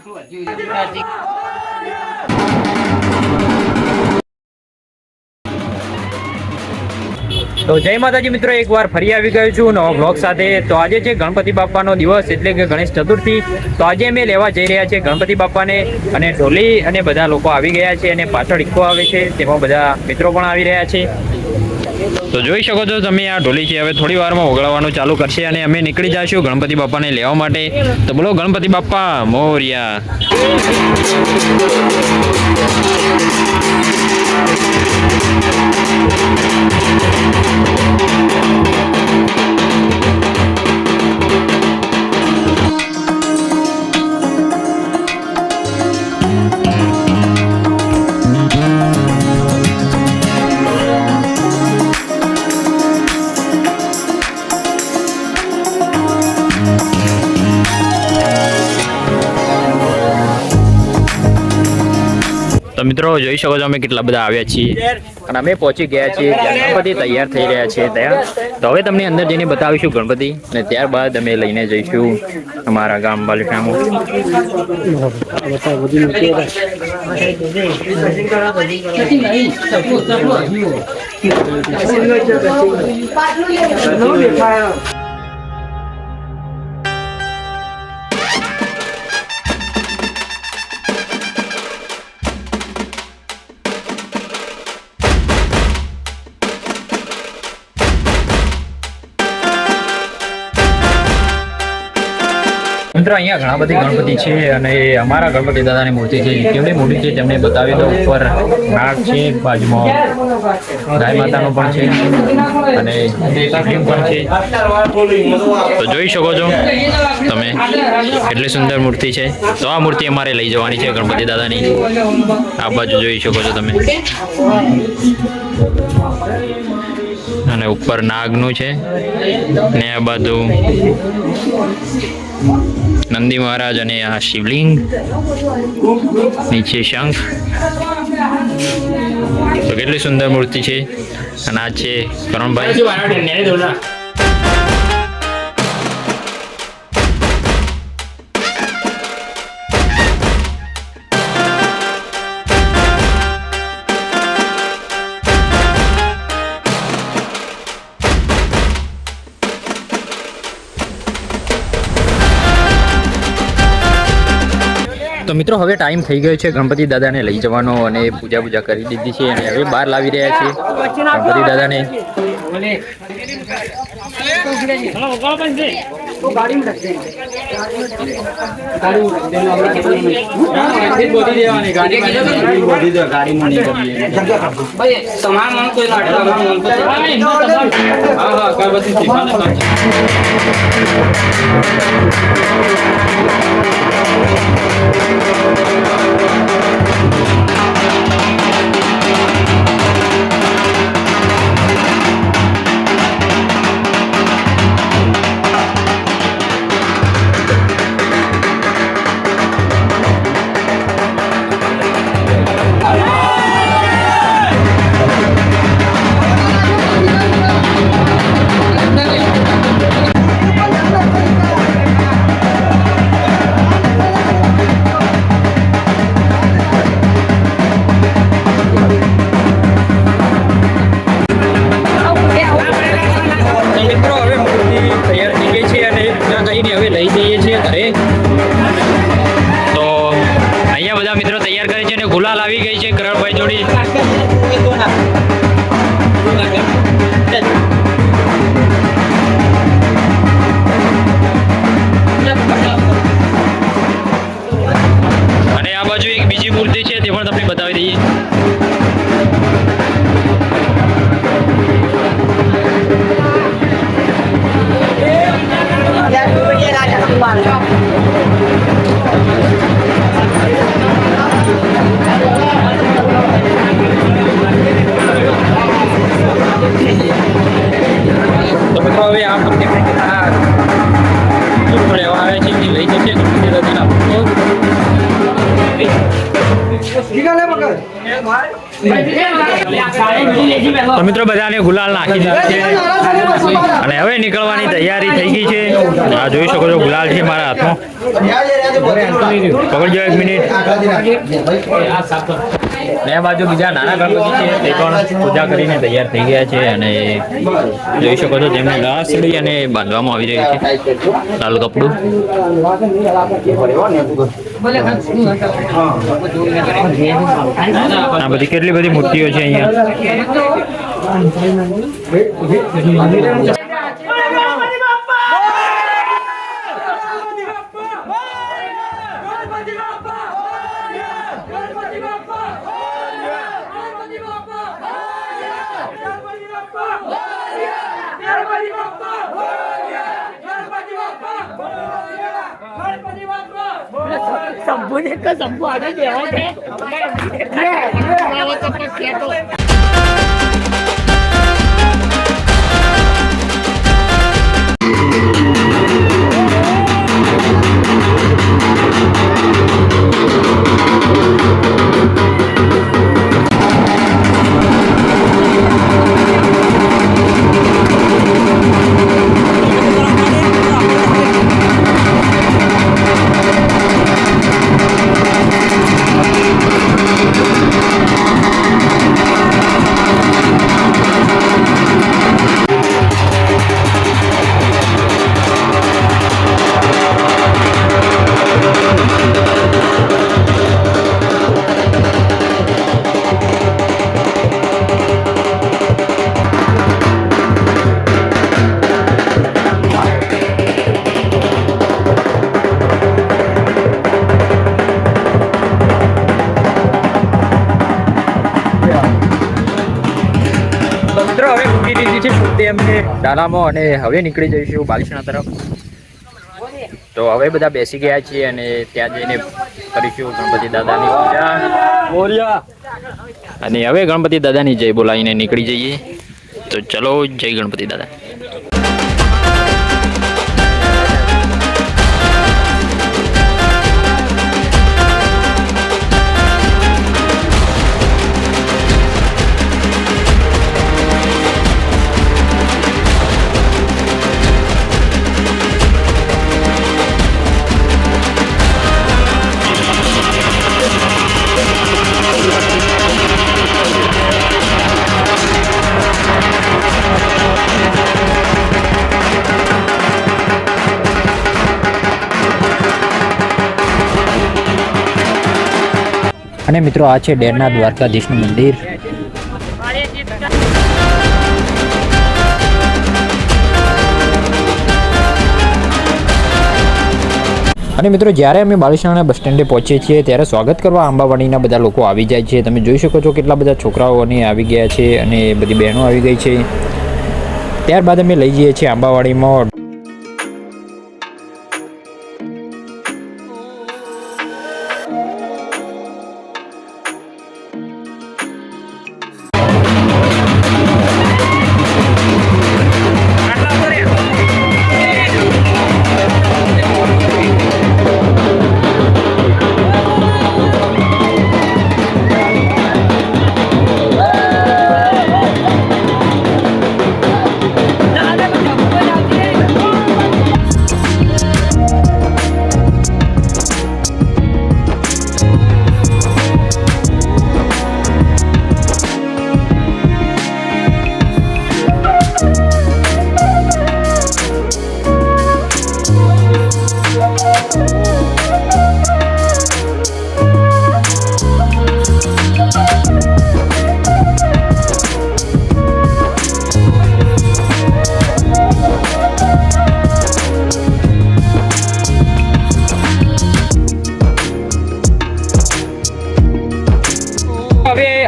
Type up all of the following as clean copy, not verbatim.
તો જય માતાજી મિત્રો, એકવાર ફરી આવી ગયો છું નવા બ્લોગ સાથે। તો આજે છે ગણપતિ બાપાનો દિવસ એટલે કે ગણેશ ચતુર્થી। તો આજે અમે લેવા જઈ રહ્યા છીએ ગણપતિ બાપાને અને ઢોલી અને બધા લોકો આવી ગયા છે અને પાછળ ઇક્કો આવે છે, તેમાં બધા મિત્રો પણ આવી રહ્યા છે। તો જોઈ શકો છો તમે આ ઢોલી છે, હવે થોડી વારમાં વગાડવાનું ચાલુ કરશે અને અમે નીકળી જઈશું ગણપતિ બાપાને લેવા માટે। તો બોલો ગણપતિ બાપા મોરયા। તો મિત્રો જોઈ શકો છો અમે કેટલા બધા આવ્યા છીએ અને અમે પહોંચી ગયા છીએ, ગણપતિ તૈયાર થઈ રહ્યા છે ત્યાં। તો હવે તમને અંદર જઈને બતાવીશું ગણપતિ અને ત્યારબાદ અમે લઈને જઈશું અમારા ગામ બાલિકામાં। મિત્રો અહીંયા ઘણા બધી ગણપતિ છે અને અમારા ગણપતિ દાદાની મૂર્તિ છે, કેવડી મોટી છે તેમને બતાવી દો। ઉપર નાગ છે, બાજુમાં ગાય માતાનો પણ છે અને શિવલિંગ પણ છે। તો જોઈ શકો છો તમે કેટલી સુંદર મૂર્તિ છે। તો આ મૂર્તિ અમારે લઈ જવાની છે ગણપતિ દાદાની। આ બાજુ જોઈ શકો છો તમે અને ઉપર નાગનું છે ને આ બાજુ નંદી મહારાજ અને આ શિવલિંગ, નીચે શંખ। તો કેટલી સુંદર મૂર્તિ છે અને આ છે કરણભાઈ। તો મિત્રો હવે ટાઈમ થઈ ગયો છે ગણપતિ દાદાને લઈ જવાનો અને પૂજા કરી દીધી છે અને હવે બહાર લાવી રહ્યા છે ગણપતિ દાદાને। ગુલાલ આવી ગઈ છે કરણભાઈ જોડી। અને આ બાજુ એક બીજી મૂર્તિ છે તે પણ તમને બતાવી દઈએ। તો મિત્રો હવે આ મૂર્તિ લેવા આવે છે લઈ જશે ગણપતિ દાદાના। તો મિત્રો બધાને ગુલાલ નાખી દીધા છે અને હવે નીકળવાની તૈયારી થઈ ગઈ છે. આ જોઈ શકો છો ગુલાલ છે મારા હાથમાં. પકડજો 1 મિનિટ. બે બાજુ બીજા નાના ગણપતિ છે તે પણ પૂજા કરીને તૈયાર થઈ ગયા છે અને જોઈ શકો છો તેમને લાસડી અને બાંધવામાં આવી રહી છે લાલ કપડું. આ બધી કેટલી બધી મૂર્તિઓ છે અહીંયા. સંભુને કે સંભુ આગળ બેહો છે. ડાલામાં અને હવે નીકળી જઈશું બાલિશના તરફ. તો હવે બધા બેસી ગયા છીએ અને ત્યાં જઈને કરીશું ગણપતિ દાદાની પૂજા અને હવે ગણપતિ દાદાની જય બોલાવીને નીકળી જઈએ. તો ચલો, જય ગણપતિ દાદા. અને મિત્રો આ છે ડેરના દ્વારકાધીશનું મંદિર. અને મિત્રો જ્યારે અમે બાલિશના બસ સ્ટેન્ડે પહોંચીએ છીએ ત્યારે સ્વાગત કરવા આંબાવાડીના બધા લોકો આવી જાય છે. તમે જોઈ શકો છો કેટલા બધા છોકરાઓ અને આવી ગયા છે અને બધી બહેનો આવી ગઈ છે. ત્યારબાદ અમે લઈ જઈએ છીએ આંબાવાડીમાં.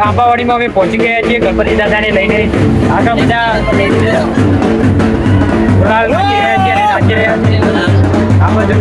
આંબાવાડીમાં અમે પહોંચી ગયા છીએ ગણપતિ દાદાને લઈને. આગળ બધા નાચી રહ્યા છે. આ બધું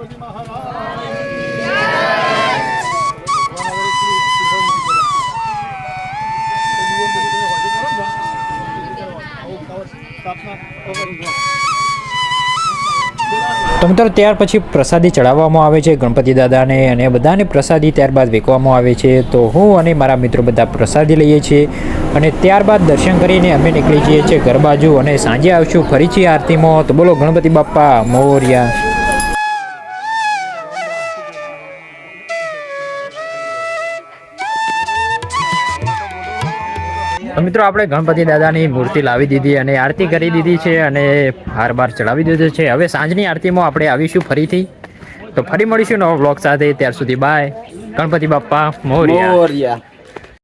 તો મિત્રો ત્યાર પછી પ્રસાદી ચડાવવામાં આવે છે ગણપતિ દાદાને અને બધાને પ્રસાદી ત્યારબાદ વેચવામાં આવે છે. તો હું અને મારા મિત્રો બધા પ્રસાદી લઈએ છીએ અને ત્યારબાદ દર્શન કરીને અમે નીકળી જઈએ છીએ ઘર બાજુ અને સાંજે આવશું ફરીથી આરતીમાં. તો બોલો ગણપતિ બાપ્પા મોરયા. તો મિત્રો આપણે ગણપતિ દાદાની મૂર્તિ લાવી દીધી અને આરતી કરી દીધી છે અને હાર બાર ચડાવી દીધો છે. હવે સાંજની આરતીમાં આપણે આવીશું ફરીથી. તો ફરી મળીશું નવો વ્લોગ સાથે. ત્યાર સુધી બાય. ગણપતિ બાપ્પા મોરયા.